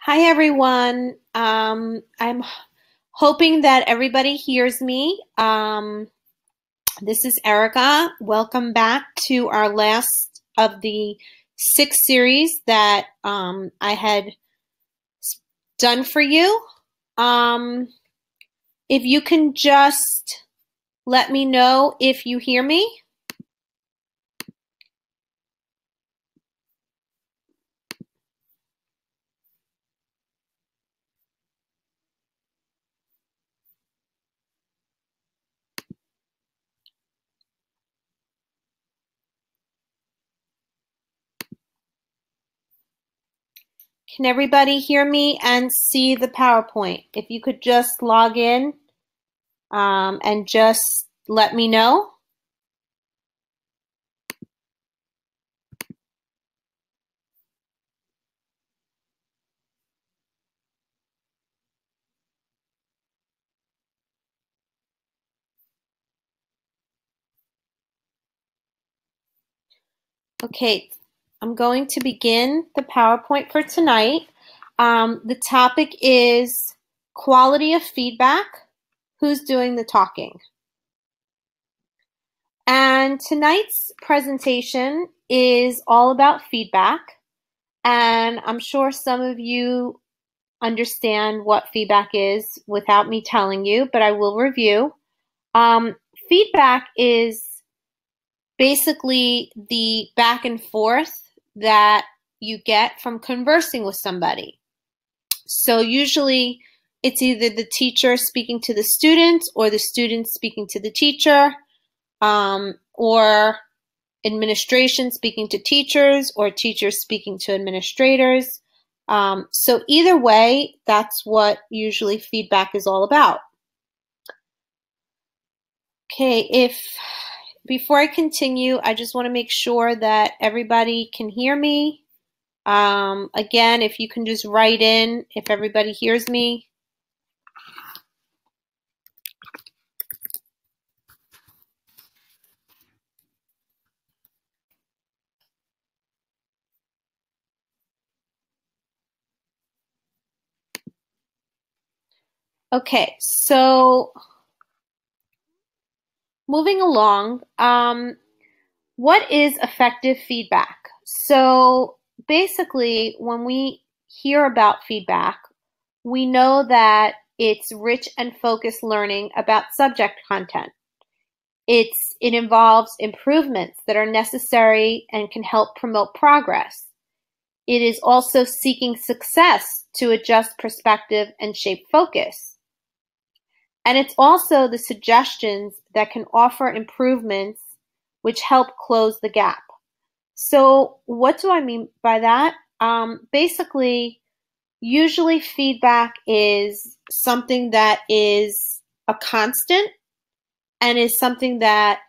Hi, everyone. I'm hoping that everybody hears me. This is Erica. Welcome back to our last of the 6 series that I had done for you. If you can just let me know if you hear me. Can everybody hear me and see the PowerPoint? If you could just log in and just let me know. Okay, I'm going to begin the PowerPoint for tonight. The topic is quality of feedback. Who's doing the talking? And tonight's presentation is all about feedback. And I'm sure some of you understand what feedback is without me telling you, but I will review. Feedback is basically the back and forth that you get from conversing with somebody. So usually it's either the teacher speaking to the student or the student speaking to the teacher, or administration speaking to teachers or teachers speaking to administrators. So either way, that's what usually feedback is all about. Okay, before I continue, I just want to make sure that everybody can hear me. Again, if you can just write in if everybody hears me. Okay, so moving along, what is effective feedback? So basically, when we hear about feedback, we know that it's rich and focused learning about subject content. It involves improvements that are necessary and can help promote progress. It is also seeking success to adjust perspective and shape focus. And it's also the suggestions that can offer improvements which help close the gap. So what do I mean by that? Basically, usually feedback is something that is a constant and is something that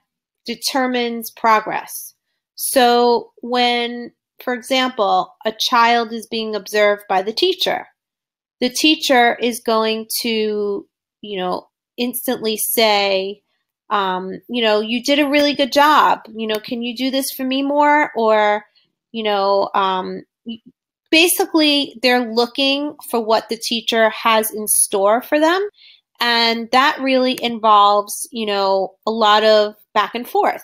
determines progress. So when, for example, a child is being observed by the teacher is going to, instantly say, you did a really good job. Can you do this for me more? Or, basically they're looking for what the teacher has in store for them. And that really involves, a lot of back and forth.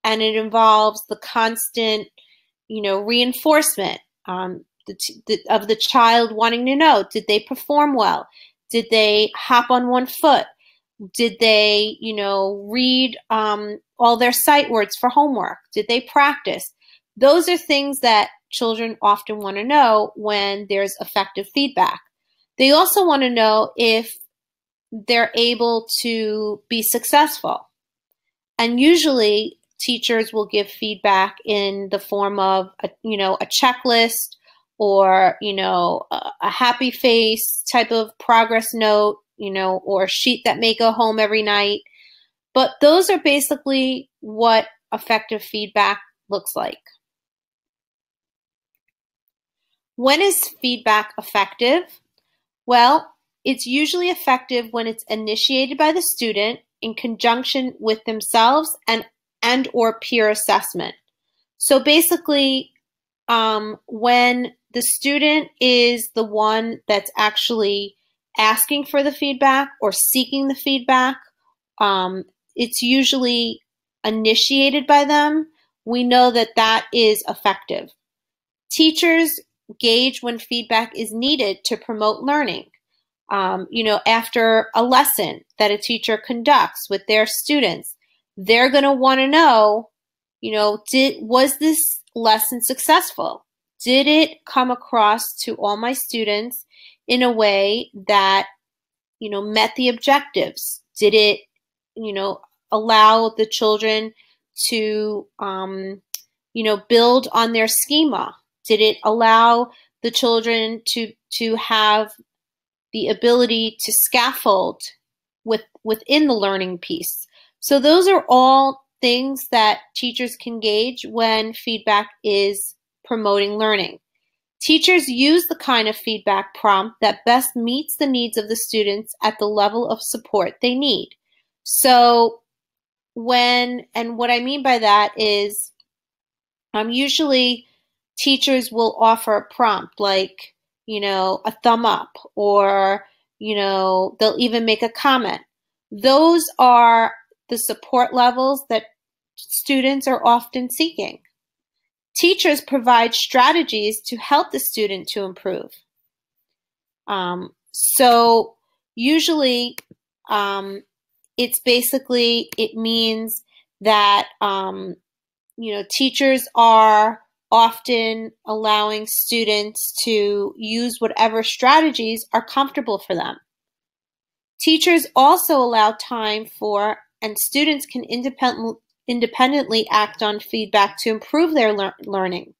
And it involves the constant, reinforcement of the child wanting to know, did they perform well? Did they hop on one foot? Did they, read all their sight words for homework? Did they practice? Those are things that children often want to know when there's effective feedback. They also want to know if they're able to be successful. And usually teachers will give feedback in the form of a checklist or, a happy face type of progress note, or a sheet that may go home every night. But those are basically what effective feedback looks like. When is feedback effective? Well, it's usually effective when it's initiated by the student in conjunction with themselves and or peer assessment. So basically, when the student is the one that's actually asking for the feedback or seeking the feedback, it's usually initiated by them. We know that that is effective. Teachers gauge when feedback is needed to promote learning. After a lesson that a teacher conducts with their students, they're going to want to know, was this lesson successful? Did it come across to all my students in a way that, met the objectives? Did it, allow the children to, build on their schema? Did it allow the children to have the ability to scaffold within the learning piece? So those are all things that teachers can gauge when feedback is promoting learning. Teachers use the kind of feedback prompt that best meets the needs of the students at the level of support they need. So what I mean by that is, usually teachers will offer a prompt like, a thumb up, or, they'll even make a comment. Those are the support levels that students are often seeking. Teachers provide strategies to help the student to improve. So usually it means that, teachers are often allowing students to use whatever strategies are comfortable for them. Teachers also allow time for, and students can independently act on feedback to improve their learning.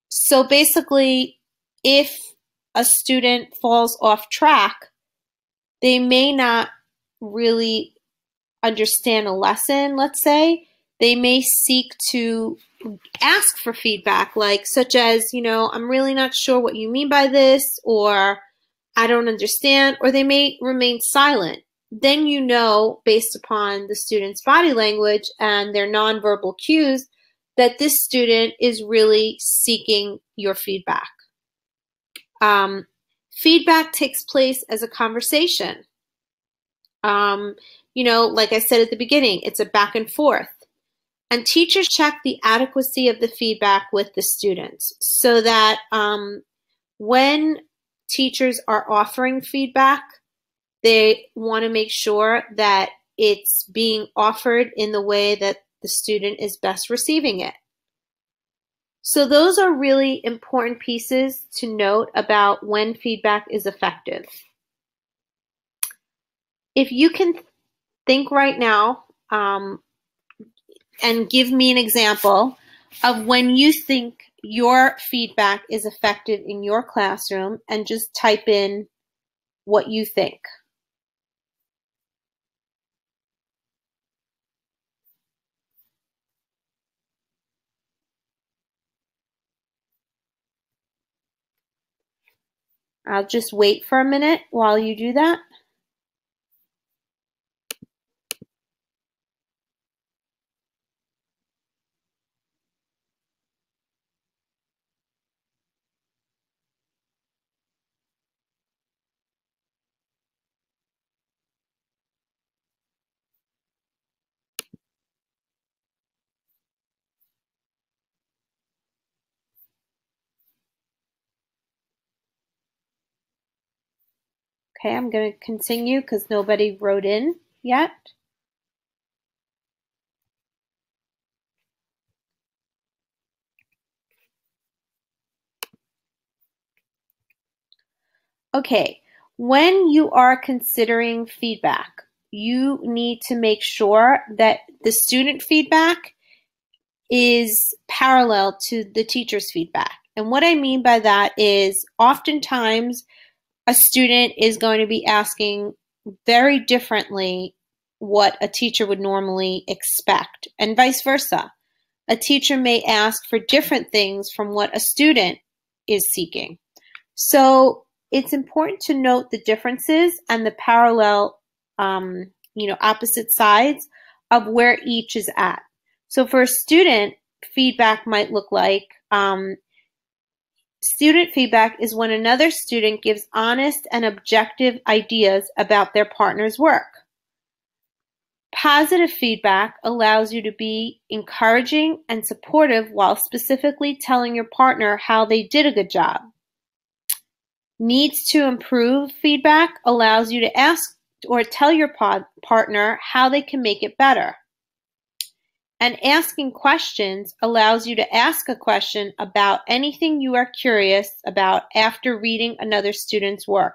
So basically, if a student falls off track, they may not really understand a lesson, let's say. They may seek to ask for feedback, such as, I'm really not sure what you mean by this, or I don't understand, or they may remain silent. Then based upon the student's body language and their nonverbal cues, that this student is really seeking your feedback. Feedback takes place as a conversation. Like I said at the beginning, it's a back and forth. And teachers check the adequacy of the feedback with the students so that when teachers are offering feedback, they want to make sure that it's being offered in the way that the student is best receiving it. So those are really important pieces to note about when feedback is effective. If you can think right now and give me an example of when you think your feedback is effective in your classroom, and just type in what you think. I'll just wait for a minute while you do that. Okay, I'm going to continue because nobody wrote in yet. Okay, when you are considering feedback, you need to make sure that the student feedback is parallel to the teacher's feedback. And what I mean by that is, oftentimes a student is going to be asking very differently what a teacher would normally expect, and vice versa. A teacher may ask for different things from what a student is seeking. So it's important to note the differences and the parallel, opposite sides of where each is at. So for a student, feedback might look like. Student feedback is when another student gives honest and objective ideas about their partner's work. Positive feedback allows you to be encouraging and supportive while specifically telling your partner how they did a good job. Needs to improve feedback allows you to ask or tell your partner how they can make it better. And asking questions allows you to ask a question about anything you are curious about after reading another student's work.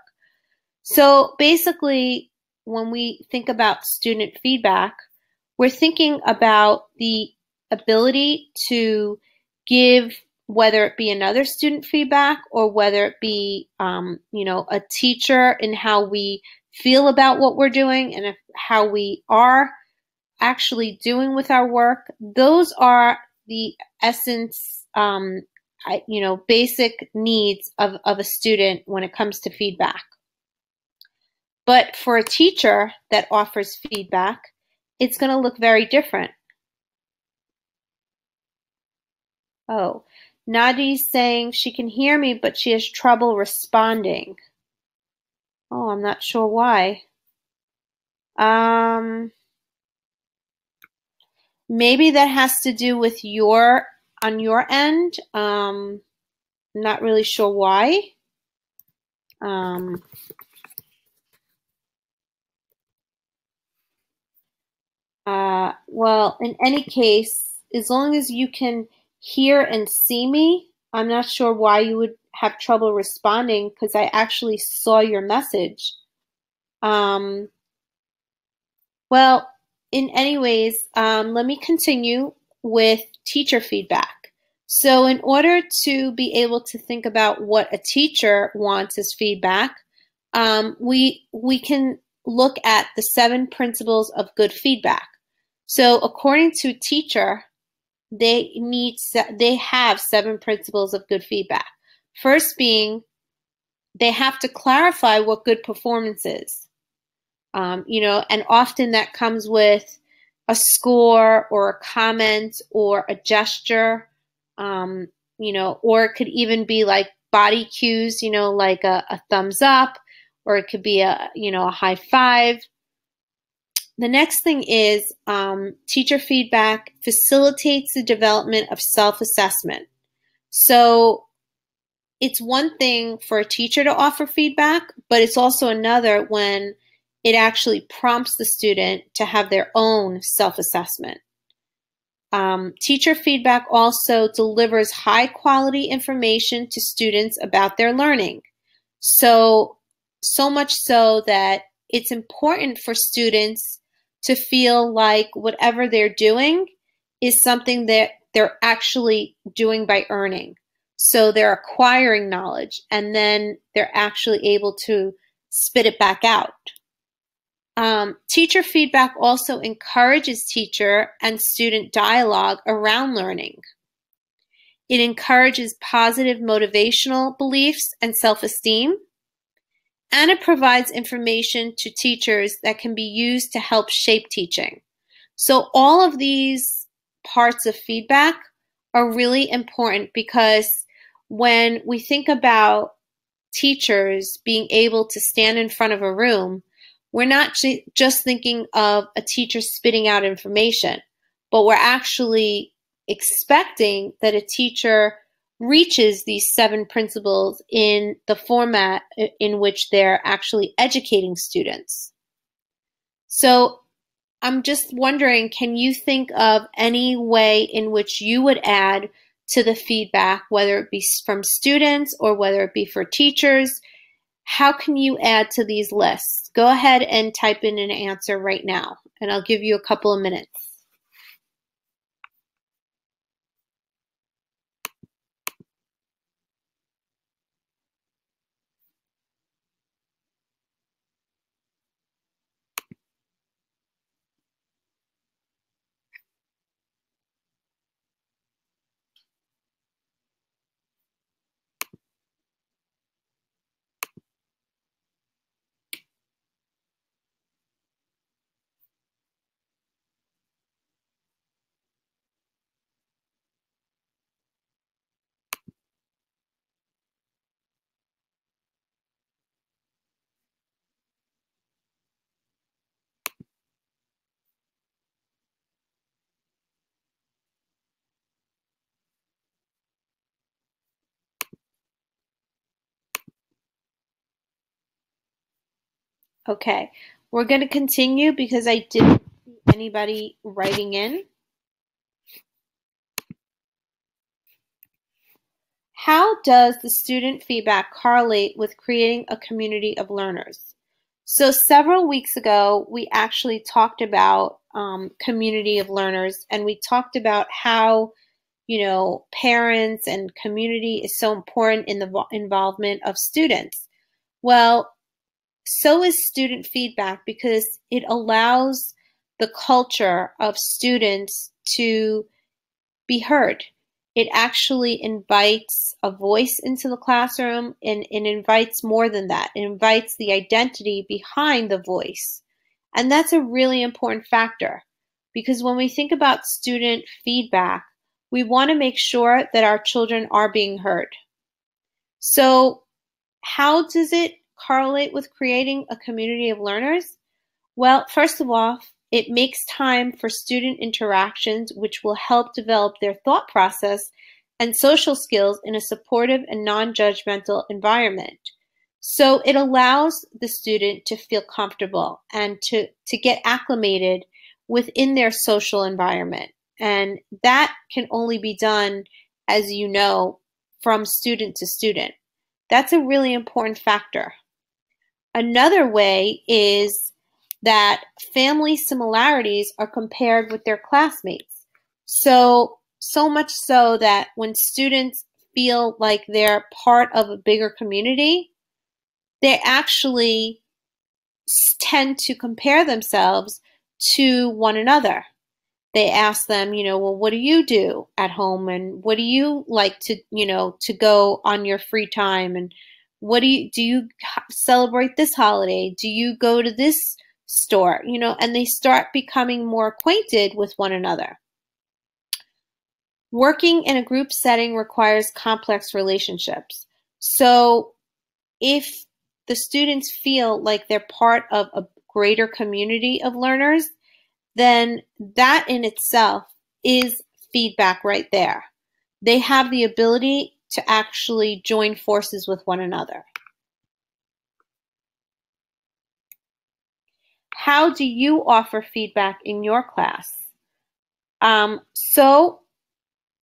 So basically, when we think about student feedback, we're thinking about the ability to give, whether it be another student feedback or whether it be, a teacher, and how we feel about what we're doing and how we are actually doing with our work. Those are the essence, basic needs of a student when it comes to feedback. But for a teacher that offers feedback, it's going to look very different. Oh, Nadi's saying she can hear me, but she has trouble responding. Oh, I'm not sure why. Maybe that has to do with on your end. Not really sure why. Well, in any case, as long as you can hear and see me, I'm not sure why you would have trouble responding, because I actually saw your message. Well, in any ways, let me continue with teacher feedback. So in order to be able to think about what a teacher wants as feedback, we can look at the 7 principles of good feedback. So according to a teacher, they have 7 principles of good feedback. First being, they have to clarify what good performance is. And often that comes with a score or a comment or a gesture, or it could even be like body cues, like a thumbs up, or it could be a high five. The next thing is teacher feedback facilitates the development of self-assessment. So it's one thing for a teacher to offer feedback, but it's also another when it actually prompts the student to have their own self-assessment. Teacher feedback also delivers high-quality information to students about their learning. So much so that it's important for students to feel like whatever they're doing is something that they're actually doing by earning. So they're acquiring knowledge, and then they're actually able to spit it back out. Teacher feedback also encourages teacher and student dialogue around learning. It encourages positive motivational beliefs and self-esteem, and it provides information to teachers that can be used to help shape teaching. So all of these parts of feedback are really important, because when we think about teachers being able to stand in front of a room, we're not just thinking of a teacher spitting out information, but we're actually expecting that a teacher reaches these 7 principles in the format in which they're actually educating students. So I'm just wondering, can you think of any way in which you would add to the feedback, whether it be from students or whether it be for teachers? How can you add to these lists? Go ahead and type in an answer right now, and I'll give you a couple of minutes. Okay, we're going to continue because I didn't see anybody writing in. How does the student feedback correlate with creating a community of learners? So several weeks ago, we actually talked about community of learners, and we talked about how, parents and community is so important in the involvement of students. Well, so is student feedback because it allows the culture of students to be heard. It actually invites a voice into the classroom, and it invites more than that. It invites the identity behind the voice. And that's a really important factor because when we think about student feedback, we want to make sure that our children are being heard. So, how does it correlate with creating a community of learners? Well, first of all, it makes time for student interactions, which will help develop their thought process and social skills in a supportive and non-judgmental environment. So it allows the student to feel comfortable and to get acclimated within their social environment. And that can only be done, as you know, from student to student. That's a really important factor. Another way is that family similarities are compared with their classmates. So much so that when students feel like they're part of a bigger community, they actually tend to compare themselves to one another. They ask them, well, what do you do at home? And what do you like to, to go on your free time? And what do you celebrate this holiday? Do you go to this store? And they start becoming more acquainted with one another. Working in a group setting requires complex relationships. So if the students feel like they're part of a greater community of learners, then that in itself is feedback right there. They have the ability to actually join forces with one another. How do you offer feedback in your class? So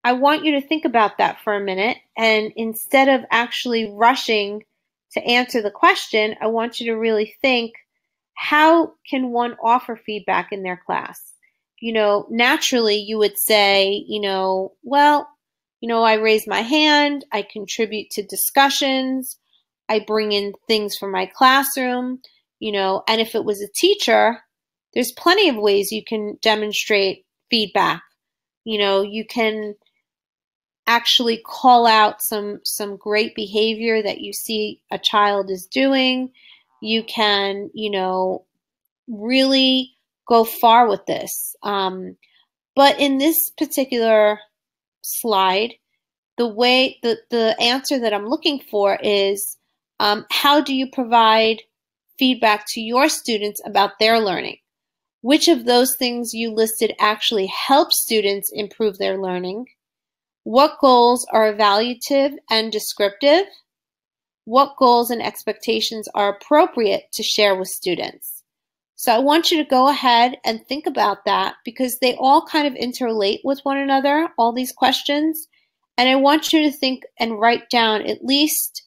I want you to think about that for a minute, and instead of actually rushing to answer the question, I want you to really think, how can one offer feedback in their class? Naturally you would say, well, I raise my hand, I contribute to discussions, I bring in things from my classroom, and if it was a teacher, there's plenty of ways you can demonstrate feedback. You can actually call out some great behavior that you see a child is doing. You can, really go far with this. But in this particular slide, the answer that I'm looking for is, how do you provide feedback to your students about their learning? Which of those things you listed actually help students improve their learning? What goals are evaluative and descriptive? What goals and expectations are appropriate to share with students? So I want you to go ahead and think about that because they all kind of interrelate with one another, all these questions. And I want you to think and write down at least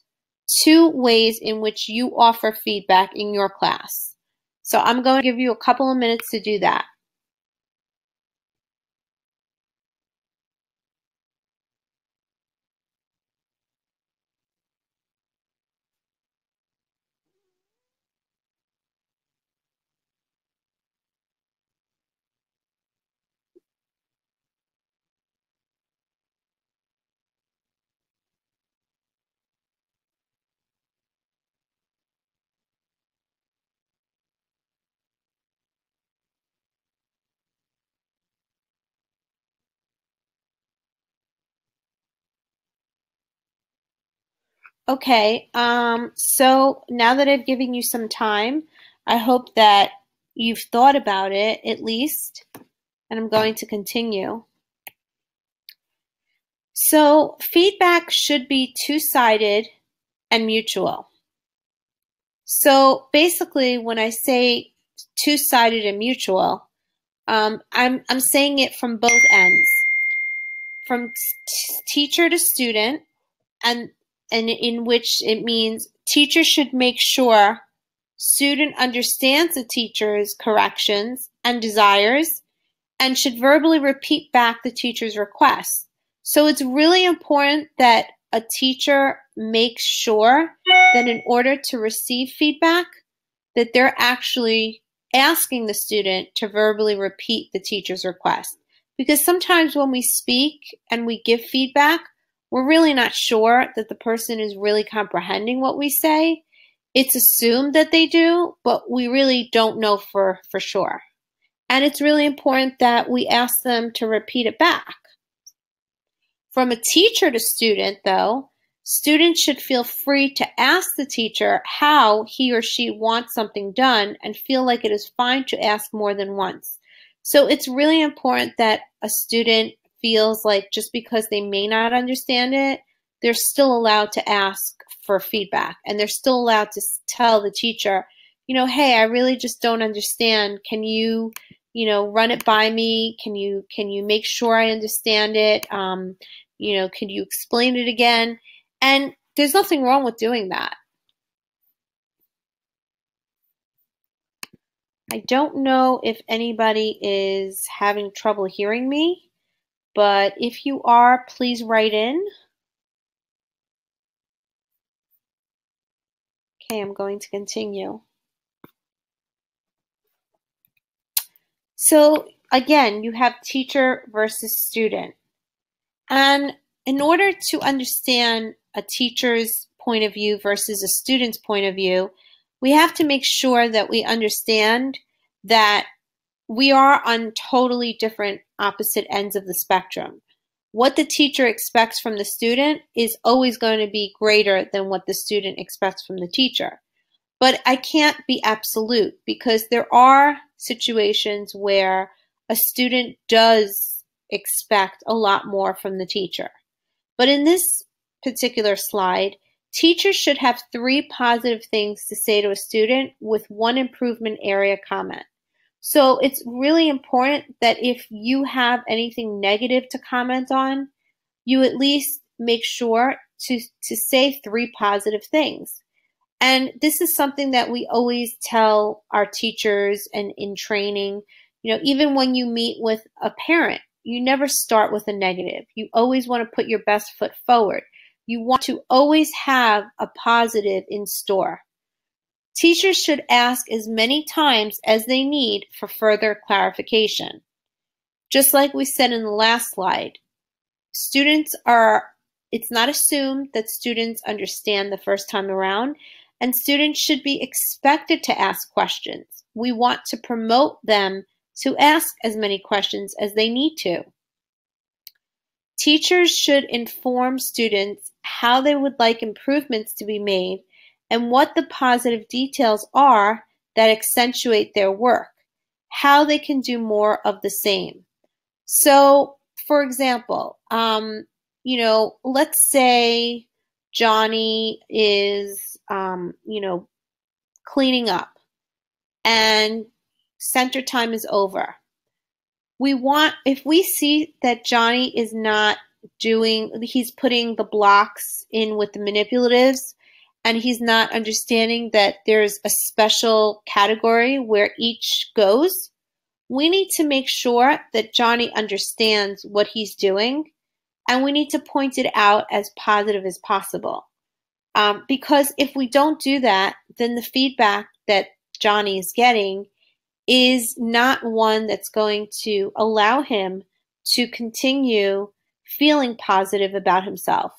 2 ways in which you offer feedback in your class. So I'm going to give you a couple of minutes to do that. Okay, so now that I've given you some time, I hope that you've thought about it at least, and I'm going to continue. So feedback should be two-sided and mutual. So basically, when I say two-sided and mutual, I'm saying it from both ends, from teacher to student, and in which it means teacher should make sure student understands the teacher's corrections and desires and should verbally repeat back the teacher's requests. So it's really important that a teacher makes sure that in order to receive feedback, that they're actually asking the student to verbally repeat the teacher's request. Because sometimes when we speak and we give feedback, we're really not sure that the person is really comprehending what we say. It's assumed that they do, but we really don't know for sure. And it's really important that we ask them to repeat it back. From a teacher to student, though, students should feel free to ask the teacher how he or she wants something done and feel like it is fine to ask more than once. So it's really important that a student feels like just because they may not understand it, they're still allowed to ask for feedback, and they're still allowed to tell the teacher, hey, I really just don't understand. Can you, run it by me? Can you make sure I understand it? Can you explain it again? And there's nothing wrong with doing that. I don't know if anybody is having trouble hearing me, but if you are, please write in. Okay, I'm going to continue. So again, you have teacher versus student. And in order to understand a teacher's point of view versus a student's point of view, we have to make sure that we understand that we are on totally different opposite ends of the spectrum. What the teacher expects from the student is always going to be greater than what the student expects from the teacher. But I can't be absolute, because there are situations where a student does expect a lot more from the teacher. But in this particular slide, teachers should have 3 positive things to say to a student with 1 improvement area comment. So it's really important that if you have anything negative to comment on, you at least make sure to say 3 positive things. And this is something that we always tell our teachers and in training. Even when you meet with a parent, you never start with a negative. You always want to put your best foot forward. You want to always have a positive in store. Teachers should ask as many times as they need for further clarification. Just like we said in the last slide, it's not assumed that students understand the first time around, and students should be expected to ask questions. We want to promote them to ask as many questions as they need to. Teachers should inform students how they would like improvements to be made and what the positive details are that accentuate their work, how they can do more of the same. So, for example, let's say Johnny is, cleaning up and center time is over. If we see that Johnny is not he's putting the blocks in with the manipulatives, and he's not understanding that there's a special category where each goes, we need to make sure that Johnny understands what he's doing, and we need to point it out as positive as possible. Because if we don't do that, then the feedback that Johnny is getting is not one that's going to allow him to continue feeling positive about himself.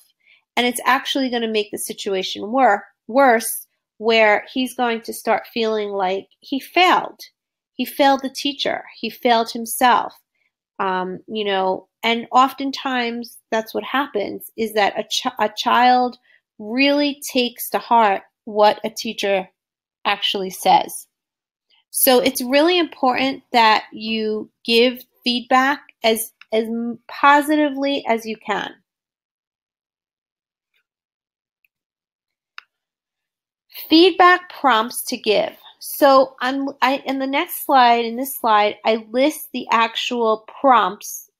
And it's actually going to make the situation worse, where he's going to start feeling like he failed. He failed the teacher. He failed himself. And oftentimes that's what happens, is that a child really takes to heart what a teacher actually says. So it's really important that you give feedback as positively as you can. Feedback prompts to give. So in the next slide, in this slide, I list the actual prompts.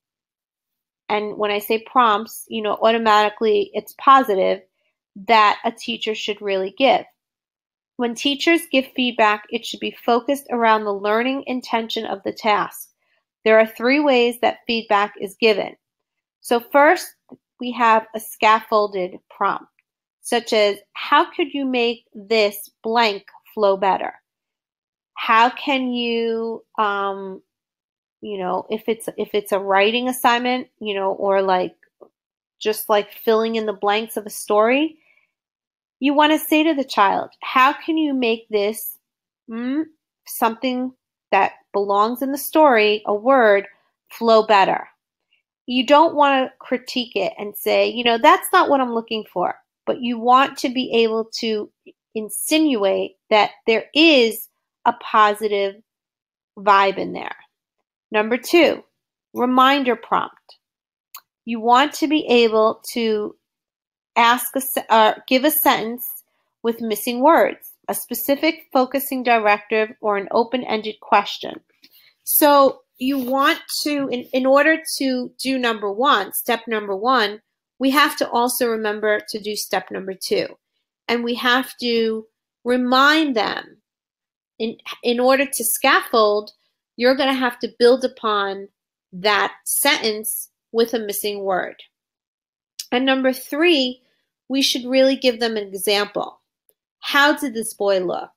And when I say prompts, automatically it's positive that a teacher should really give. When teachers give feedback, it should be focused around the learning intention of the task. There are 3 ways that feedback is given. So first, we have a scaffolded prompt, such as, how could you make this blank flow better? How can you, if it's a writing assignment, or like just like filling in the blanks of a story, you want to say to the child, how can you make this something that belongs in the story, a word, flow better? You don't want to critique it and say, that's not what I'm looking for, but you want to be able to insinuate that there is a positive vibe in there. Number 2, reminder prompt. You want to be able to give a sentence with missing words, a specific focusing directive, or an open-ended question. So you want to, in order to do step number one, we have to also remember to do step number 2. And we have to remind them, in order to scaffold, you're going to have to build upon that sentence with a missing word. And number 3, we should really give them an example. How did this boy look?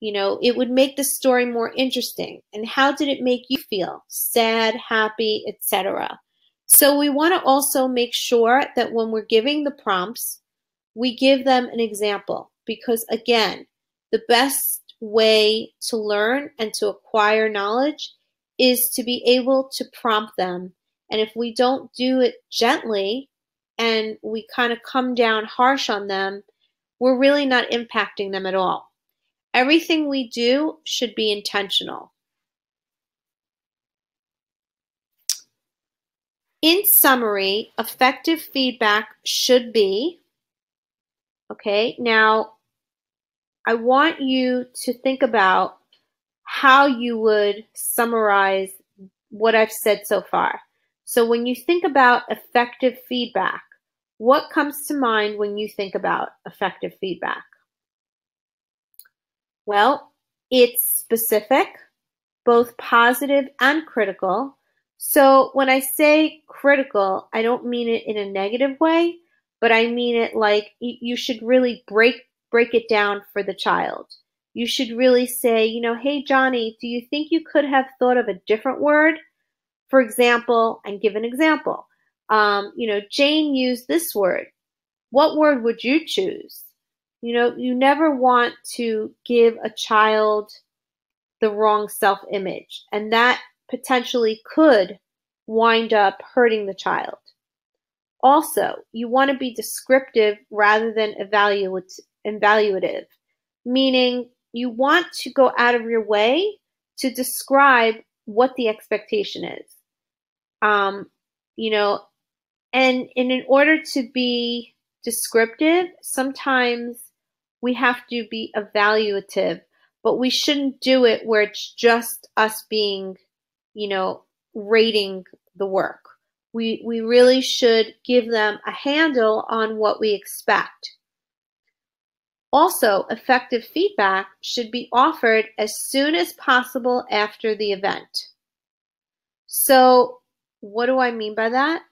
It would make the story more interesting. And how did it make you feel? Sad, happy, etc. So we want to also make sure that when we're giving the prompts, we give them an example. Because again, the best way to learn and to acquire knowledge is to be able to prompt them. And if we don't do it gently and we kind of come down harsh on them, we're really not impacting them at all. Everything we do should be intentional. In summary, effective feedback should be, now I want you to think about how you would summarize what I've said so far. So when you think about effective feedback, what comes to mind when you think about effective feedback? Well, it's specific, both positive and critical. So when I say critical, I don't mean it in a negative way, but I mean it like you should really break it down for the child. You should really say, hey, Johnny, do you think you could have thought of a different word? For example, and give an example. Jane used this word. What word would you choose? You never want to give a child the wrong self-image, and that potentially could wind up hurting the child. Also, you want to be descriptive rather than evaluative, meaning you want to go out of your way to describe what the expectation is. And in order to be descriptive, sometimes we have to be evaluative, but we shouldn't do it where it's just us being, rating the work. We really should give them a handle on what we expect. Also, effective feedback should be offered as soon as possible after the event. So, what do I mean by that?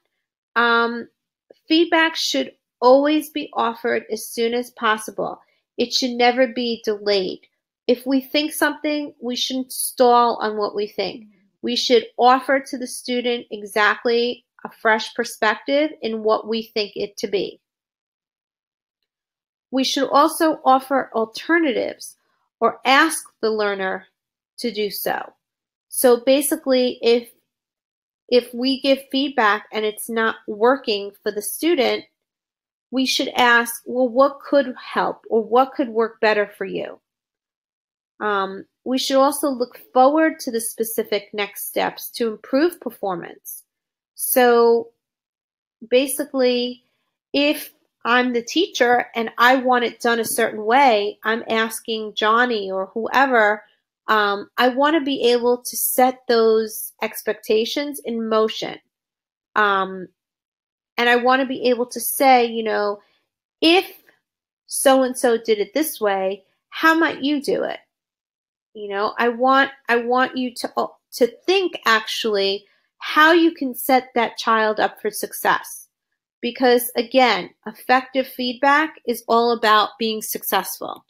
Feedback should always be offered as soon as possible. It should never be delayed. If we think something, we shouldn't stall on what we think. We should offer to the student exactly a fresh perspective in what we think it to be. We should also offer alternatives or ask the learner to do so. So basically, if we give feedback and it's not working for the student, we should ask, well, what could help or what could work better for you? We should also look forward to the specific next steps to improve performance. So basically, if I'm the teacher and I want it done a certain way, I'm asking Johnny or whoever, I want to be able to set those expectations in motion. And I want to be able to say, if so-and-so did it this way, how might you do it? I want you to think actually how you can set that child up for success. Because again, effective feedback is all about being successful.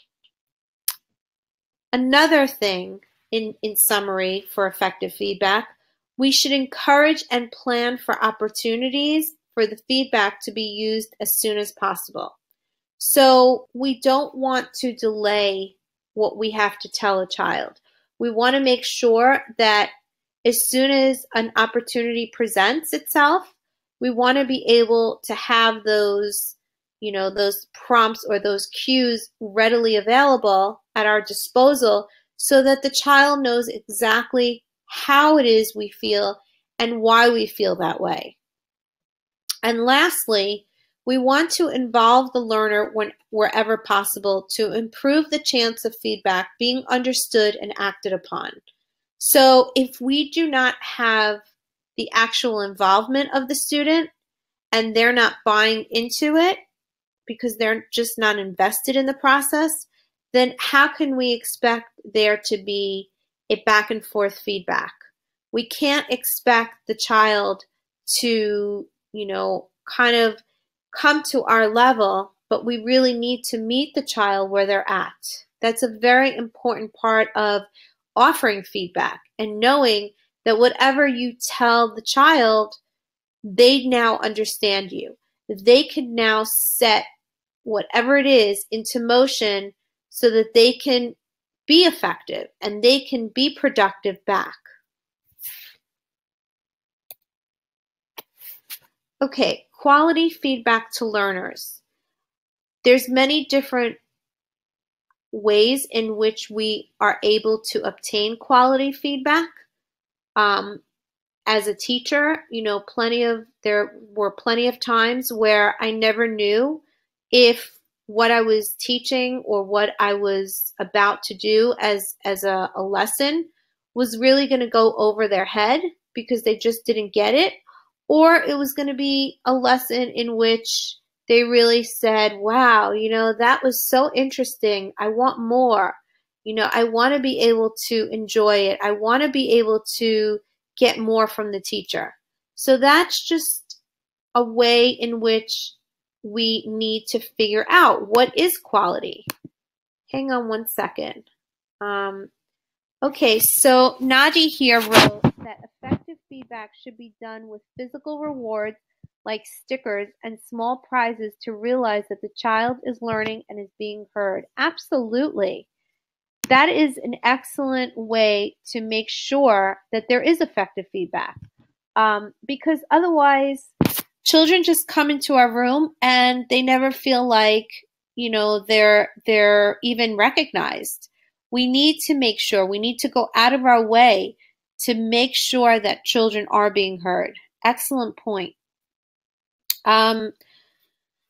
Another thing in summary for effective feedback, we should encourage and plan for opportunities for the feedback to be used as soon as possible. So we don't want to delay what we have to tell a child. We want to make sure that as soon as an opportunity presents itself, we want to be able to have those, those prompts or those cues readily available at our disposal so that the child knows exactly how it is we feel and why we feel that way. And lastly, we want to involve the learner wherever possible to improve the chance of feedback being understood and acted upon. So if we do not have the actual involvement of the student and they're not buying into it because they're just not invested in the process, then how can we expect there to be a back and forth feedback? We can't expect the child to, kind of come to our level, but we really need to meet the child where they're at. That's a very important part of offering feedback and knowing that whatever you tell the child, they now understand you. They can now set whatever it is into motion so that they can be effective and they can be productive back. Okay, quality feedback to learners. There's many different ways in which we are able to obtain quality feedback. As a teacher, there were plenty of times where I never knew if what I was teaching or what I was about to do as a lesson was really going to go over their head because they just didn't get it, or it was going to be a lesson in which they really said, wow, that was so interesting. I want more. I want to be able to enjoy it. I want to be able to get more from the teacher. So that's just a way in which we need to figure out what is quality. Hang on one second. Okay, so Naji here wrote that effective feedback should be done with physical rewards like stickers and small prizes to realize that the child is learning and is being heard. Absolutely. That is an excellent way to make sure that there is effective feedback. Because otherwise, children just come into our room and they never feel like, they're even recognized. We need to make sure, we need to go out of our way to make sure that children are being heard. Excellent point.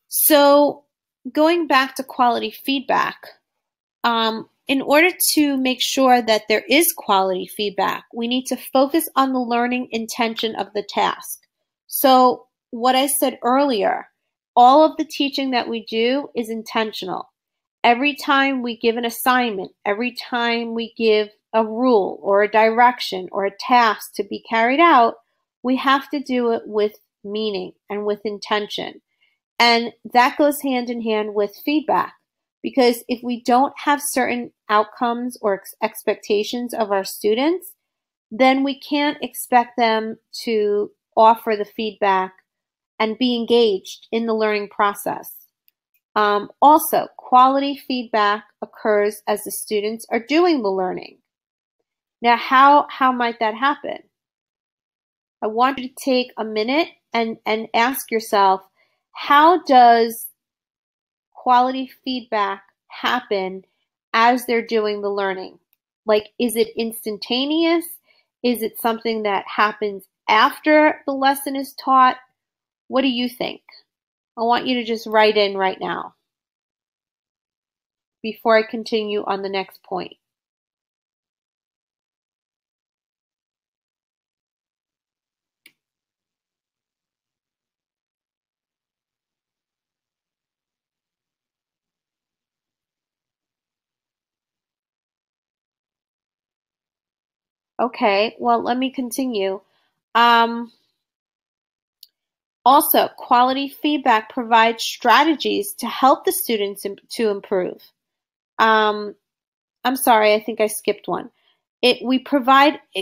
So going back to quality feedback, in order to make sure that there is quality feedback, we need to focus on the learning intention of the task. So what I said earlier, all of the teaching that we do is intentional. Every time we give an assignment, every time we give a rule or a direction or a task to be carried out, we have to do it with meaning and with intention. And that goes hand in hand with feedback. Because if we don't have certain outcomes or expectations of our students, then we can't expect them to offer the feedback and be engaged in the learning process. Also, quality feedback occurs as the students are doing the learning. Now, how might that happen? I want you to take a minute and ask yourself, how does quality feedback happen as they're doing the learning? Like, is it instantaneous? Is it something that happens after the lesson is taught? What do you think? I want you to just write in right now before I continue on the next point. Okay, well, let me continue. Um, Also, quality feedback provides strategies to help the students to improve. Um, I'm sorry, I think I skipped one.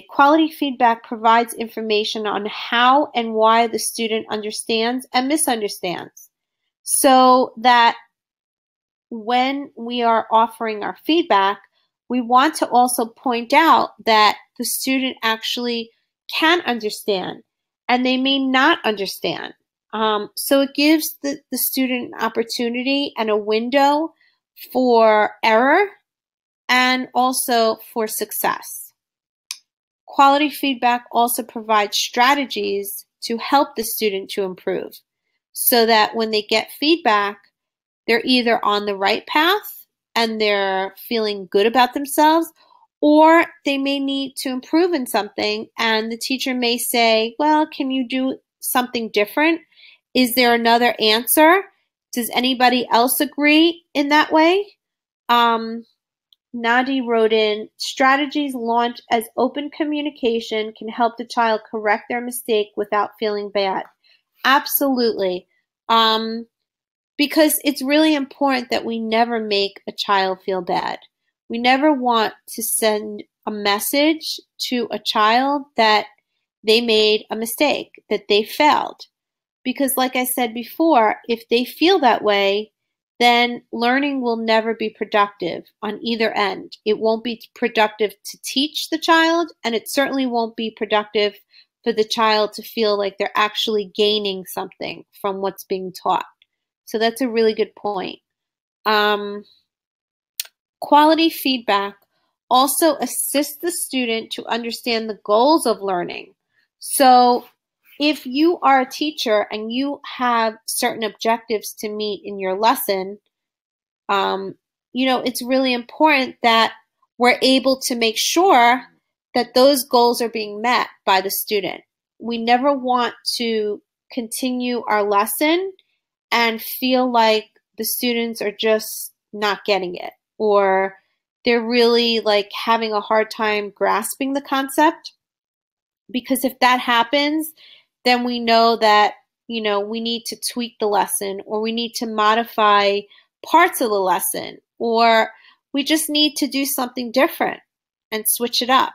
Quality feedback provides information on how and why the student understands and misunderstands, so that when we are offering our feedback, we want to also point out that the student actually can understand and they may not understand. So it gives the student an opportunity and a window for error and also for success. Quality feedback also provides strategies to help the student to improve, so that when they get feedback, they're either on the right path and they're feeling good about themselves, or they may need to improve in something and the teacher may say, well, can you do something different? Is there another answer? Does anybody else agree in that way? Nadi wrote in, strategies launched as open communication can help the child correct their mistake without feeling bad. Absolutely. Because it's really important that we never make a child feel bad. We never want to send a message to a child that they made a mistake, that they failed. Because like I said before, if they feel that way, then learning will never be productive on either end. It won't be productive to teach the child, and it certainly won't be productive for the child to feel like they're actually gaining something from what's being taught. So that's a really good point. Quality feedback also assists the student to understand the goals of learning. So if you are a teacher and you have certain objectives to meet in your lesson, it's really important that we're able to make sure that those goals are being met by the student. We never want to continue our lesson and feel like the students are just not getting it, or they're really like having a hard time grasping the concept. Because if that happens, then we know that, we need to tweak the lesson, or we need to modify parts of the lesson, or we just need to do something different and switch it up.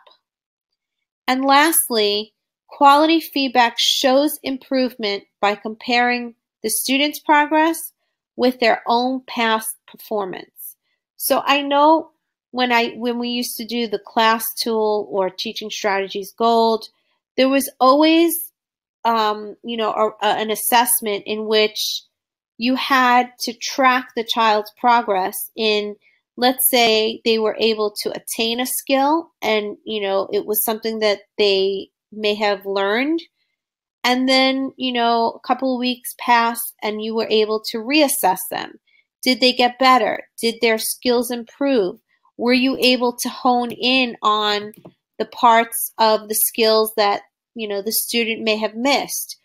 And lastly, quality feedback shows improvement by comparing the student's progress with their own past performance. So I know when we used to do the class tool or teaching strategies gold, there was always an assessment in which you had to track the child's progress in, let's say they were able to attain a skill and, it was something that they may have learned. And then, a couple of weeks passed and you were able to reassess them. Did they get better? Did their skills improve? Were you able to hone in on the parts of the skills that, the student may have missed?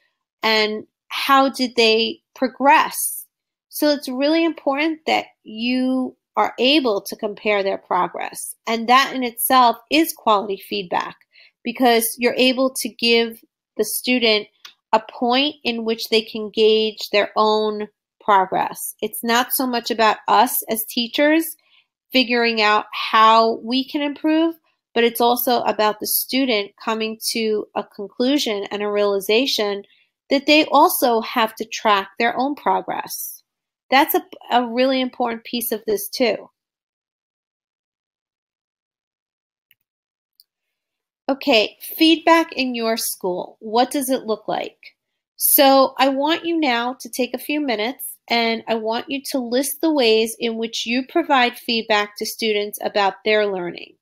And how did they progress? So it's really important that you are able to compare their progress. And that in itself is quality feedback, because you're able to give the student a point in which they can gauge their own progress. It's not so much about us as teachers figuring out how we can improve, but it's also about the student coming to a conclusion and a realization that they also have to track their own progress. That's a really important piece of this too. Okay, feedback in your school. What does it look like? So I want you now to take a few minutes and I want you to list the ways in which you provide feedback to students about their learning.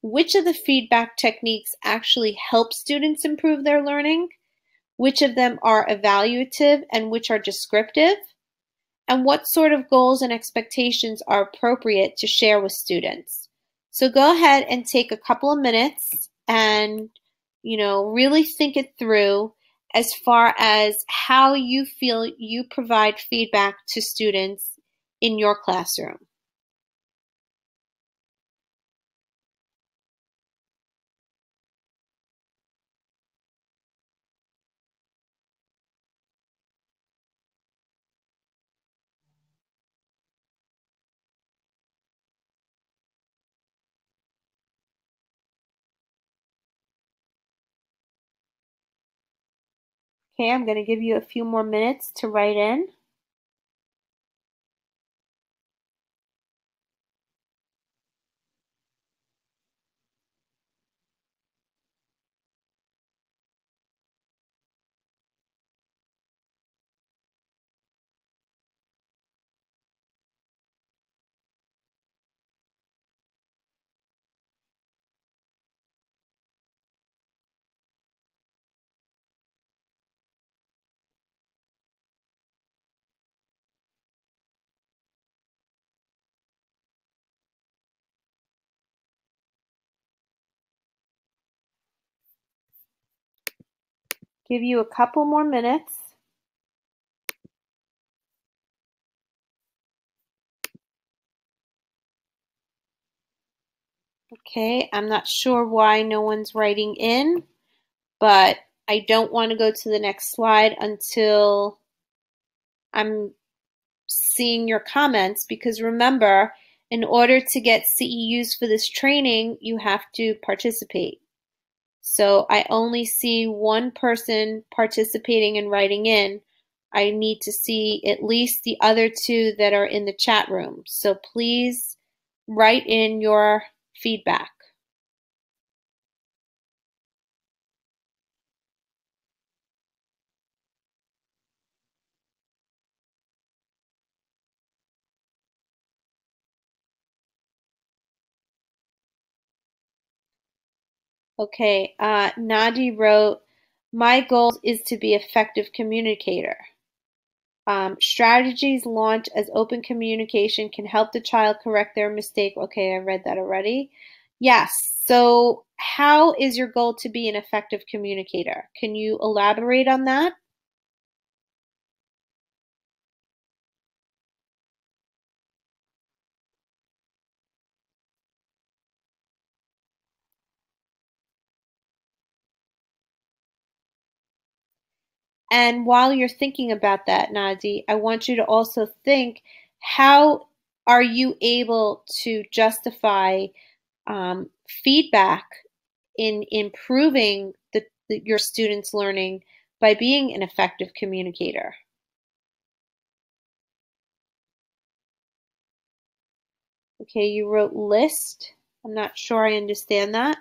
Which of the feedback techniques actually help students improve their learning? which of them are evaluative and which are descriptive, and what sort of goals and expectations are appropriate to share with students. So go ahead and take a couple of minutes and, really think it through as far as how you feel you provide feedback to students in your classroom. Okay, I'm going to give you a few more minutes to write in. Give you a couple more minutes. Okay, I'm not sure why no one's writing in, but I don't want to go to the next slide until I'm seeing your comments, because remember, in order to get CEUs for this training, you have to participate. So I only see one person participating and writing in. I need to see at least the other two that are in the chat room. So please write in your feedback. Okay, Nadi wrote, my goal is to be effective communicator. Strategies launched as open communication can help the child correct their mistake. Okay, I read that already. Yes, so how is your goal to be an effective communicator? Can you elaborate on that? And while you're thinking about that, Nadi, I want you to also think, how are you able to justify feedback in improving your students' learning by being an effective communicator? Okay, you wrote list. I'm not sure I understand that.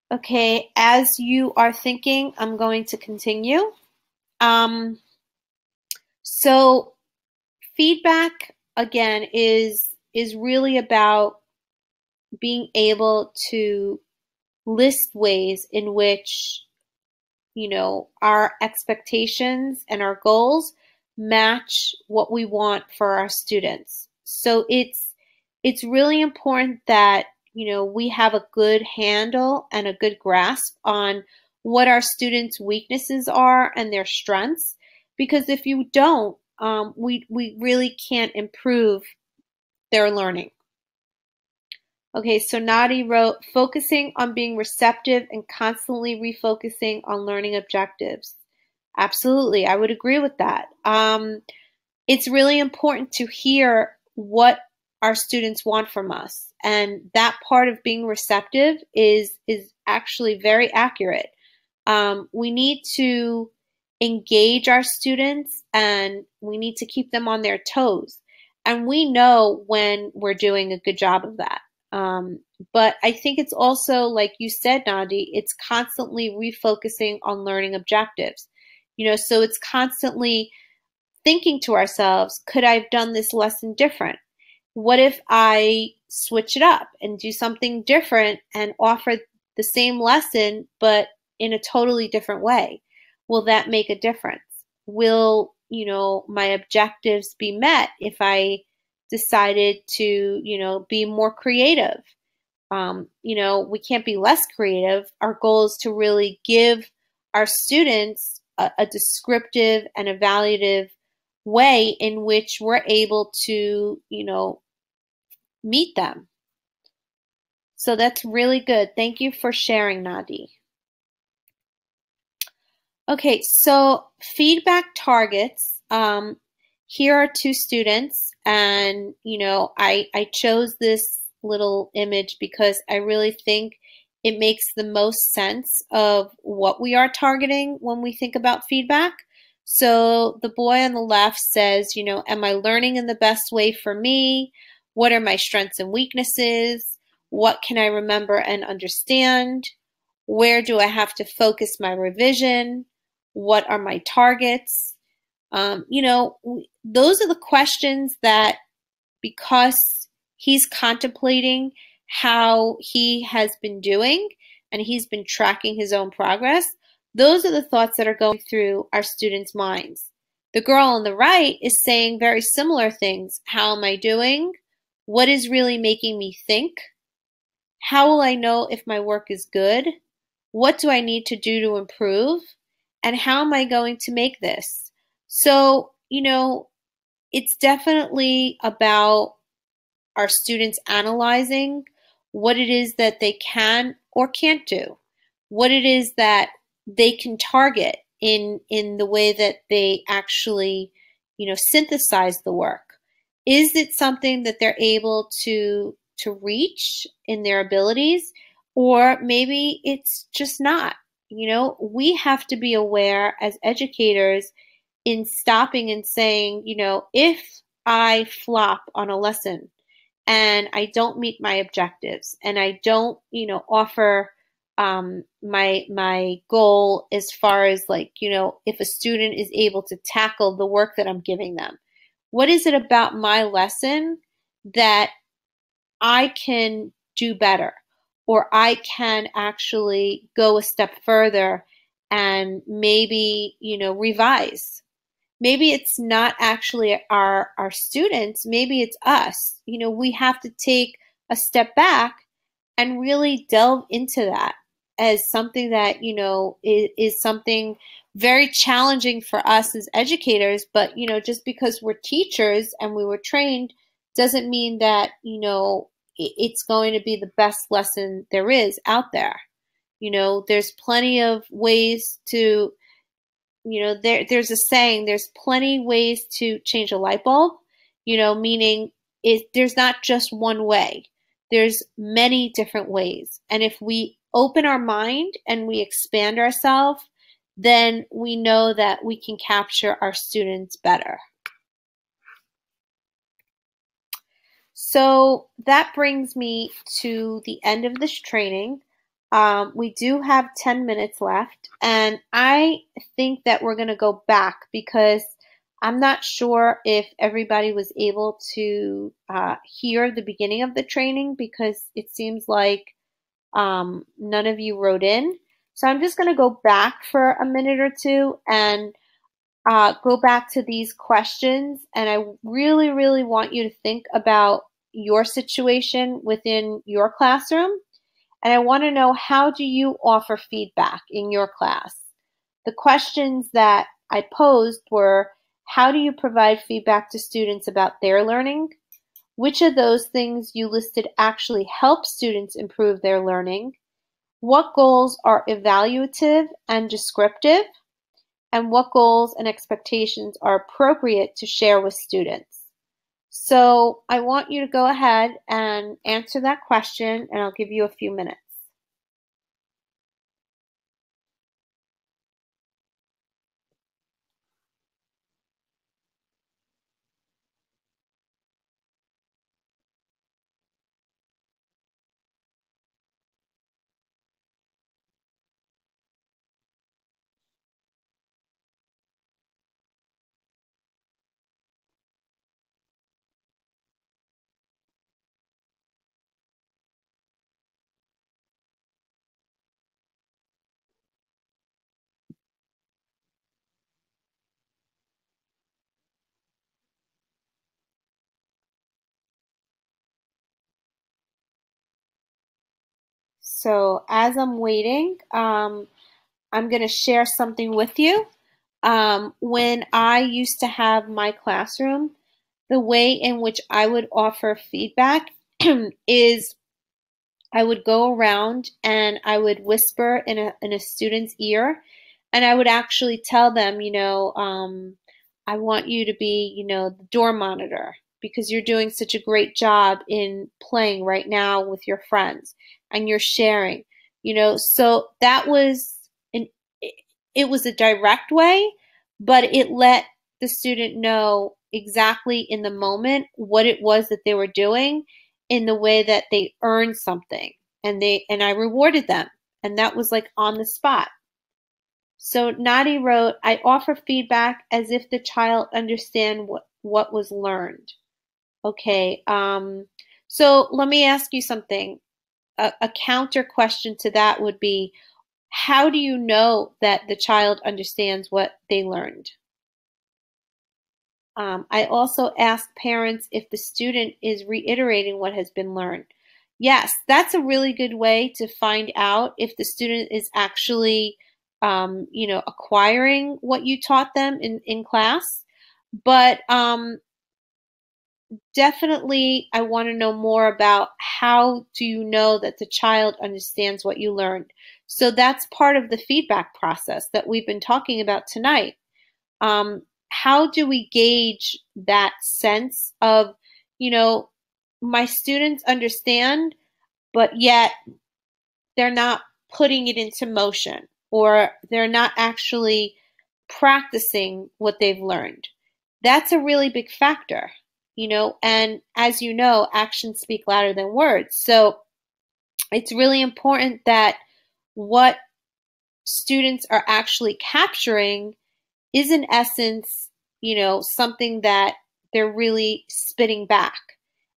Okay, as you are thinking, I'm going to continue. So feedback again is really about being able to list ways in which our expectations and our goals match what we want for our students. So it's really important that we have a good handle and a good grasp on what our students' weaknesses are and their strengths, because if you don't, we really can't improve their learning. Okay, so Nadi wrote, focusing on being receptive and constantly refocusing on learning objectives. Absolutely, I would agree with that. It's really important to hear what our students want from us, and that part of being receptive is actually very accurate. We need to engage our students, and we need to keep them on their toes. And we know when we're doing a good job of that. But I think it's also, like you said, Nadi, it's constantly refocusing on learning objectives. So it's constantly thinking to ourselves, could I have done this lesson different? what if I switch it up and do something different and offer the same lesson, but in a totally different way? Will that make a difference? Will, my objectives be met if I decided to, be more creative? We can't be less creative. Our goal is to really give our students a descriptive and evaluative way in which we're able to, meet them. So that's really good. Thank you for sharing, Nadi. Okay, so feedback targets. Here are two students, and I chose this little image because I really think it makes the most sense of what we are targeting when we think about feedback. So the boy on the left says, am I learning in the best way for me? What are my strengths and weaknesses? What can I remember and understand? Where do I have to focus my revision? What are my targets? Those are the questions that, because he's contemplating how he has been doing and he's been tracking his own progress, those are the thoughts that are going through our students' minds. The girl on the right is saying very similar things. How am I doing? What is really making me think? How will I know if my work is good? What do I need to do to improve? And how am I going to make this? So, it's definitely about our students analyzing what it is that they can or can't do, what it is that they can target in the way that they actually, synthesize the work. Is it something that they're able to reach in their abilities, or maybe it's just not? We have to be aware as educators in stopping and saying, if I flop on a lesson and I don't meet my objectives and I don't, offer my goal as far as like, if a student is able to tackle the work that I'm giving them, what is it about my lesson that I can do better, or I can actually go a step further and maybe, revise? Maybe it's not actually our students, maybe it's us. We have to take a step back and really delve into that as something that, is something very challenging for us as educators. But, just because we're teachers and we were trained doesn't mean that, it's going to be the best lesson there is out there. There's plenty of ways to, there's a saying, there's plenty ways to change a light bulb, meaning there's not just one way. There's many different ways. And if we open our mind and we expand ourselves, then we know that we can capture our students better. So that brings me to the end of this training. We do have 10 minutes left, and I think that we're going to go back because I'm not sure if everybody was able to hear the beginning of the training, because it seems like none of you wrote in. So I'm just going to go back for a minute or two and go back to these questions. And I really, really want you to think about your situation within your classroom. And I want to know, how do you offer feedback in your class? The questions that I posed were, how do you provide feedback to students about their learning? Which of those things you listed actually help students improve their learning? What goals are evaluative and descriptive? And what goals and expectations are appropriate to share with students? So I want you to go ahead and answer that question, and I'll give you a few minutes. So as I'm waiting, I'm going to share something with you. When I used to have my classroom, the way in which I would offer feedback is I would go around and I would whisper in a student's ear, and I would actually tell them, I want you to be, the door monitor because you're doing such a great job in playing right now with your friends and you're sharing, So that was an it was a direct way, but it let the student know exactly in the moment what it was that they were doing in the way that they earned something, and I rewarded them, and that was like on the spot. So Nadi wrote, I offer feedback as if the child understand what was learned. Okay, so let me ask you something. A counter question to that would be, how do you know that the child understands what they learned? I also ask parents if the student is reiterating what has been learned. Yes, that's a really good way to find out if the student is actually, acquiring what you taught them in class. But definitely, I want to know more about how do you know that the child understands what you learned. So that's part of the feedback process that we've been talking about tonight. How do we gauge that sense of, my students understand, but yet they're not putting it into motion, or they're not actually practicing what they've learned? That's a really big factor, and as you know, actions speak louder than words. So it's really important that what students are actually capturing is in essence, something that they're really spitting back,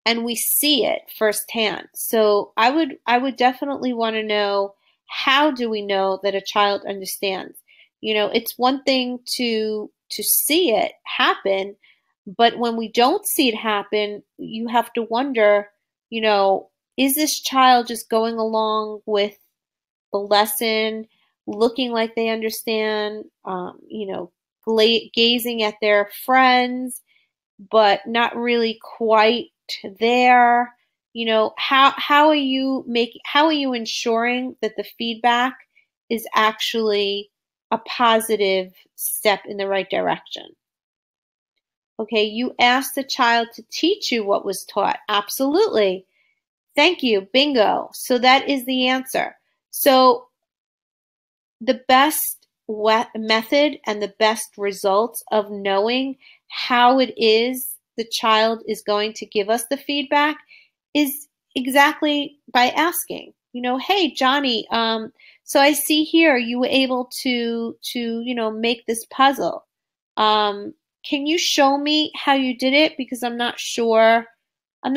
and we see it firsthand. So I would definitely want to know, how do we know that a child understands? It's one thing to see it happen, but when we don't see it happen, you have to wonder, is this child just going along with the lesson, looking like they understand, gazing at their friends, but not really quite there. How are you ensuring that the feedback is actually a positive step in the right direction? Okay, you asked the child to teach you what was taught. Absolutely. Thank you. Bingo. So that is the answer. So the best method and the best results of knowing how it is the child is going to give us the feedback is exactly by asking, hey, Johnny, so I see here you were able to make this puzzle. Can you show me how you did it? Because I'm not sure, and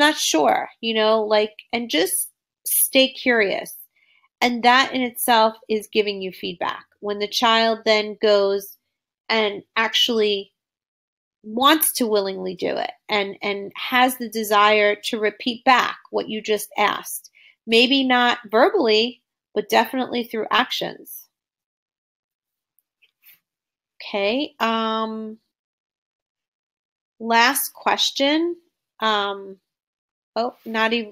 just stay curious. And that in itself is giving you feedback. When the child then goes and actually wants to willingly do it, and has the desire to repeat back what you just asked, maybe not verbally, but definitely through actions. Okay. Last question. Nadi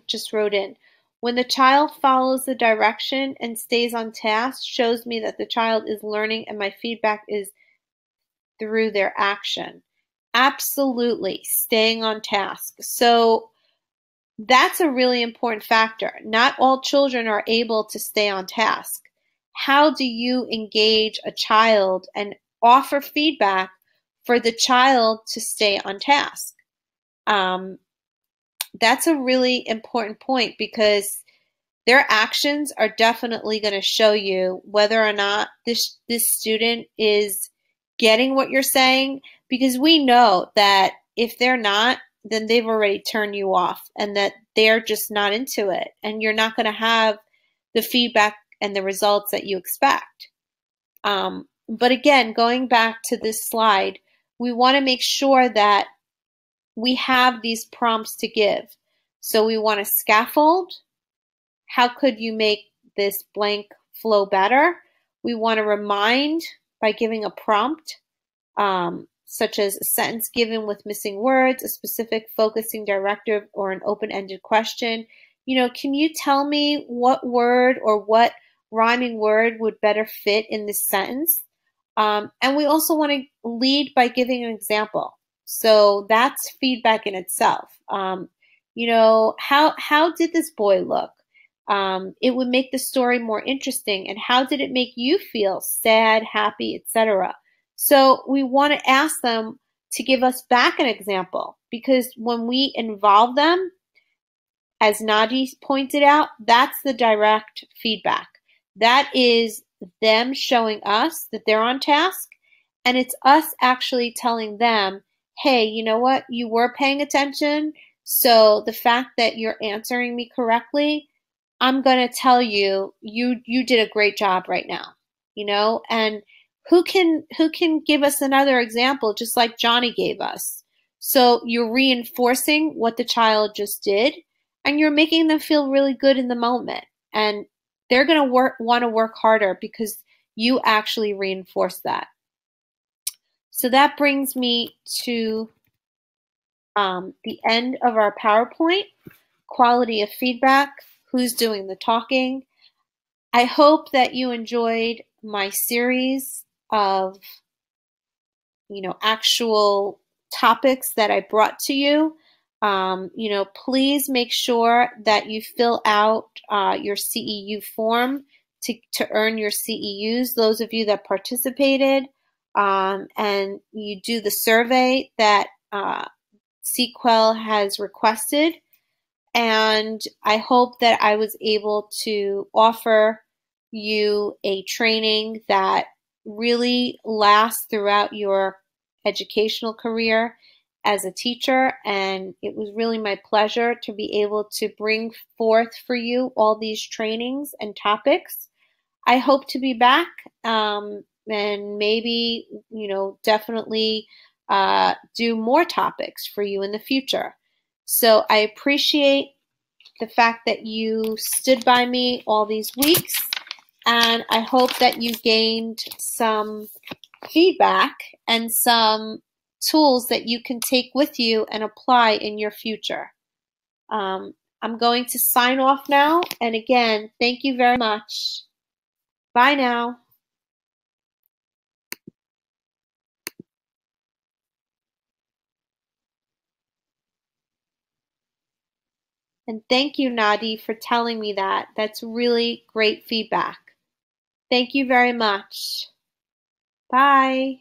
just wrote in. When the child follows the direction and stays on task, shows me that the child is learning, and my feedback is through their action. Absolutely, staying on task. So that's a really important factor. Not all children are able to stay on task. How do you engage a child and offer feedback for the child to stay on task? That's a really important point, because their actions are definitely going to show you whether or not this student is getting what you're saying, because we know that if they're not, then they've already turned you off, and that they're just not into it, and you're not going to have the feedback and the results that you expect. But again, going back to this slide, we want to make sure that we have these prompts to give. So we want to scaffold. How could you make this blank flow better. We want to remind by giving a prompt, such as a sentence given with missing words, a specific focusing directive, or an open-ended question. Can you tell me what word or what rhyming word would better fit in this sentence? And we also want to lead by giving an example. So that's feedback in itself. How did this boy look? It would make the story more interesting. And how did it make you feel? Sad, happy, etc. So we want to ask them to give us back an example, because when we involve them, as Nadi pointed out, that's the direct feedback. That is them showing us that they're on task, and it's us actually telling them, hey, you know what? You were paying attention, so the fact that you're answering me correctly, I'm going to tell you, you did a great job right now, and who can give us another example just like Johnny gave us? So you're reinforcing what the child just did, and you're making them feel really good in the moment. And they're going to want to work harder because you actually reinforce that. So that brings me to the end of our PowerPoint, quality of feedback, who's doing the talking. I hope that you enjoyed my series of, actual topics that I brought to you. Please make sure that you fill out your CEU form to earn your CEUs, those of you that participated, and you do the survey that c-quell has requested. And I hope that I was able to offer you a training that really lasts throughout your educational career as a teacher. And it was really my pleasure to be able to bring forth for you all these trainings and topics. I hope to be back, and maybe, definitely do more topics for you in the future. So I appreciate the fact that you stood by me all these weeks, and I hope that you gained some feedback and some tools that you can take with you and apply in your future. I'm going to sign off now, and again, thank you very much. Bye now. And thank you, Nadi, for telling me that. That's really great feedback. Thank you very much. Bye.